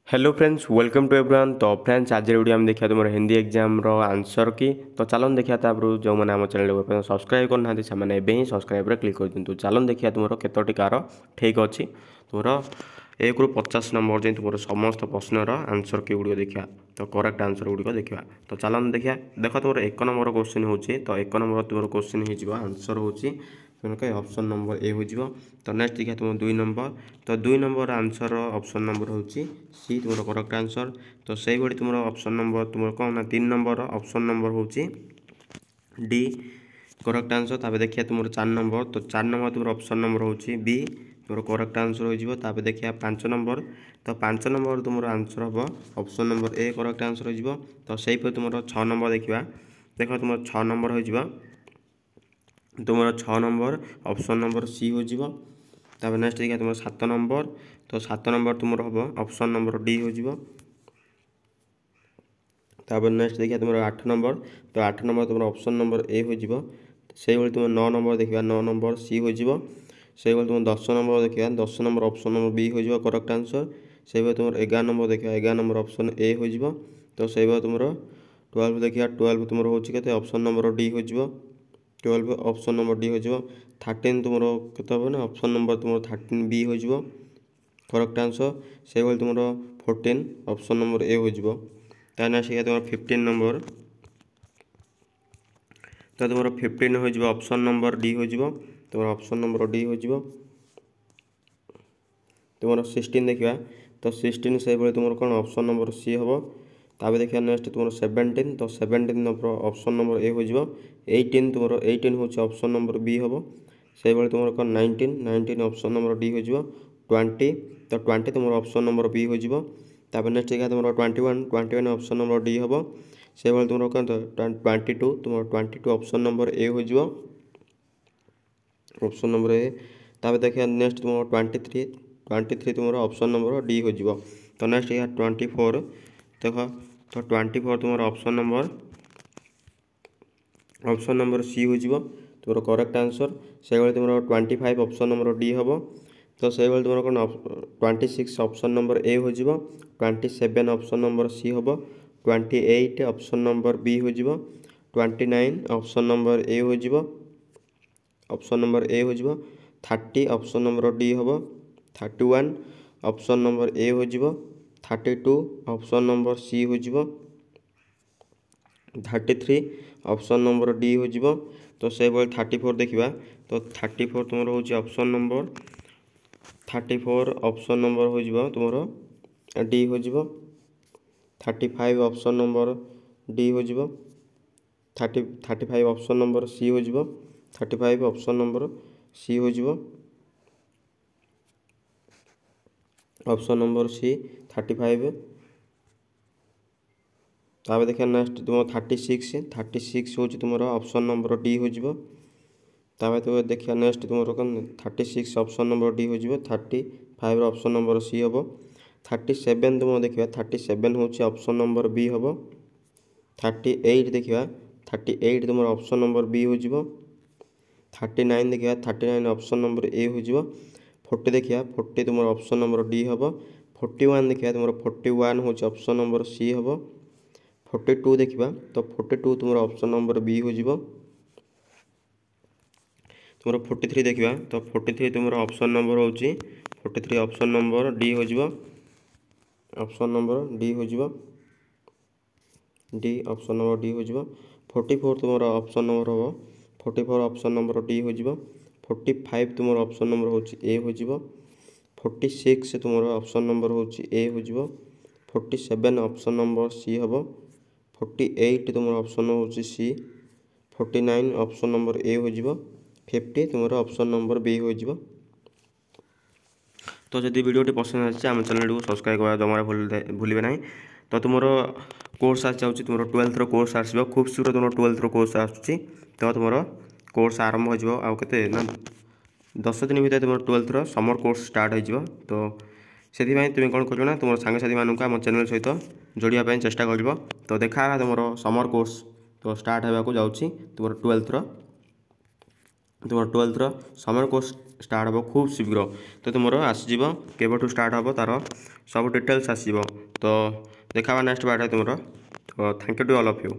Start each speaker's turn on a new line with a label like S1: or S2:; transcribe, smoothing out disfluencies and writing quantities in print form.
S1: Hello friends welcome to everyone. तो friends आज video हम देखा तुम हिंदी एग्जाम रो आंसर की। तो चलन देखा तापर जो मैंने आम चैनल को सब्सक्राइब करना से ही सब्सक्राइब क्लिक कर दिंतु। चलन देखिए तुम केतोटी कार ठीक अच्छी तुम 1 ରୁ 50 नंबर जाए तुम समस्त प्रश्नर आंसर की गुड़ देखा। तो करेक्ट आंसर गुड़ देखा। तो चलन देखिए देख तुम 1 नंबर क्वेश्चन हो। तो 1 नंबर तुम क्वेश्चन हो आंसर हो ऑप्शन नंबर ए हो। तो नेक्स्ट देखिए तुम 2 नंबर। तो 2 नंबर आंसर ऑप्शन नंबर हो सी तुम करेक्ट आंसर। तो से भाई तुम ऑप्शन नंबर तुम कौन ना 3 नंबर ऑप्शन नंबर हो डी करेक्ट आंसर। तापर देखिए तुम 4 नंबर। तो 4 नंबर तुम ऑप्शन नंबर हो बी तुम करेक्ट आंसर हो। देखिए 5 नंबर। तो 5 नंबर तुम आंसर हम option number A correct answer हो। तो से तुम 6 नंबर देखा देख तुम 6 नंबर हो तुम 6 नंबर ऑप्शन नंबर सी हो। नेक्स्ट देखिए तुम 7 नंबर। तो 7 नंबर तुम हम ऑप्शन नंबर डी हो। नेक्स्ट देखिए तुम 8 नंबर। तो 8 नंबर तुम ऑप्शन नंबर ए हो। से तुम 9 नंबर देखा 9 नंबर सी हो। से तुम 10 नंबर देखा 10 नंबर ऑप्शन नंबर बी हो करेक्ट आंसर। से तुम 11 नंबर देखा 11 नंबर ऑप्शन ए हो। तो से तुम 12 देखिए 12 तुम हो ऑप्शन नंबर डी हो। 12 ऑप्शन नंबर डी हो। 13 तुम के ऑप्शन नंबर तुम 13 बी हो करेक्ट आंसर। से तुम 14 ऑप्शन नंबर ए हो। नेक्स्ट तुम 15 नंबर। तो तुम 15 हो ऑप्शन नंबर डी हो। तुम ऑप्शन नंबर डी हो। तुम 16 देखा। तो 16 से तुम कौन ऑप्शन नंबर सी हम। तापर देखिए नेक्स्ट तुम 17। तो 17 नंबर ऑप्शन नंबर ए हो। 18 तुम 18 हूँ ऑप्शन नंबर बी हम। से तुम कौन 19 19 ऑप्शन नंबर डी हो। 20 तो 20 तुम ऑप्शन नंबर बी हो। नेक्स्ट देखा तुम 21 21 ऑप्शन नंबर डी हम। से तुम कौन 22 तुम 22 ऑप्शन नंबर ए हो ऑप्शन नंबर ए। तापर देखिए नेक्स्ट तुम 23 तुम ऑप्शन नंबर डी हो। तो नेक्स्ट यहाँ 24 देख। तो 24 तुम ऑप्शन नंबर सी हो तुम करेक्ट आंसर। से तुम 25 ऑप्शन नंबर डी हम। तो से तुम कौन 26 ऑप्शन नंबर ए हो। 27 ऑप्शन नंबर सी हम। 28 ऑप्शन नंबर बी हो। 29 ऑप्शन नंबर ए हो ऑप्शन नंबर ए हो। 30 ऑप्शन नंबर डी हम। 31 ऑप्शन नंबर ए हो। 32 ऑप्शन नंबर सी हो। 33 ऑप्शन नंबर डी हो। तो से 34 देखा। तो 34 तुम हो ऑप्शन नंबर 34 ऑप्शन नंबर हो तुम डी हो। 35 ऑप्शन नंबर डी हो। 35 ऑप्शन नंबर सी हो। 35 ऑप्शन नंबर सी हो ऑप्शन नंबर सी 35। तापर देखिए नेक्स्ट तुम 36 हूँ तुम ऑप्शन नंबर डी हो। तापर तुम देखिए नेक्स्ट तुम कौन 36 ऑप्शन नंबर डी हो। 35 ऑप्शन नंबर सी हम। 37 तुम देखा 37 हूँ ऑप्शन नंबर बी हम। 38 देखा 38 तुम ऑप्शन नंबर बी हो। 39 देखा 39 ऑप्शन नंबर ए हो। 40 देखिए 40 तुम ऑप्शन नंबर डी हम। 41 देखिए तुम 41 हूँ ऑप्शन नंबर सी हम। 42 देखा। तो 42 तुम ऑप्शन नंबर बी हो। तुम 43 देखा। तो 43 तुम ऑप्शन नंबर हो 43 ऑप्शन नंबर डी हो। ऑप्शन नंबर डी हो डी ऑप्शन नंबर डी हो। 44 तुम ऑप्शन नंबर हम। 44 ऑप्शन नंबर डी हो। 45 तुम ऑप्शन नंबर हो ए हो। 46 तुम ऑप्शन नंबर हो ए हो। 47 ऑप्शन नंबर सी हम। 48 तुम ऑप्शन हो सी। 49 ऑप्शन नंबर ए हो। 50 तुम ऑप्शन नंबर बी हो। तो जदि वीडियोटी पसंद आम चैनल को सब्सक्राइब करा जमा भूलिए ना। तो तुम कोर्स आस तुम 12th कोर्स आस खूब शीघ्र तुम 12th कोर्स आसूँ। तो तुम कोर्स आरंभ हो आते ना 10 दिन भितर तुम 12th समर कोर्स स्टार्ट हो। तो से तुम कौन कर तुम सांगसाथी मानक आम चैनल सहित जोड़ापी चेष्टा कर। तो देखा तुम समर कोर्स तो स्टार्ट होगा जाऊँगी तुम 12th तुम 12th समर कोर्स स्टार्ट हम खूब शीघ्र तो तुम आसज केबठू स्टार्ट हम तार सब डिटेल्स आसो तो देखा नेक्स्ट बार तुम तो thank you to all of you.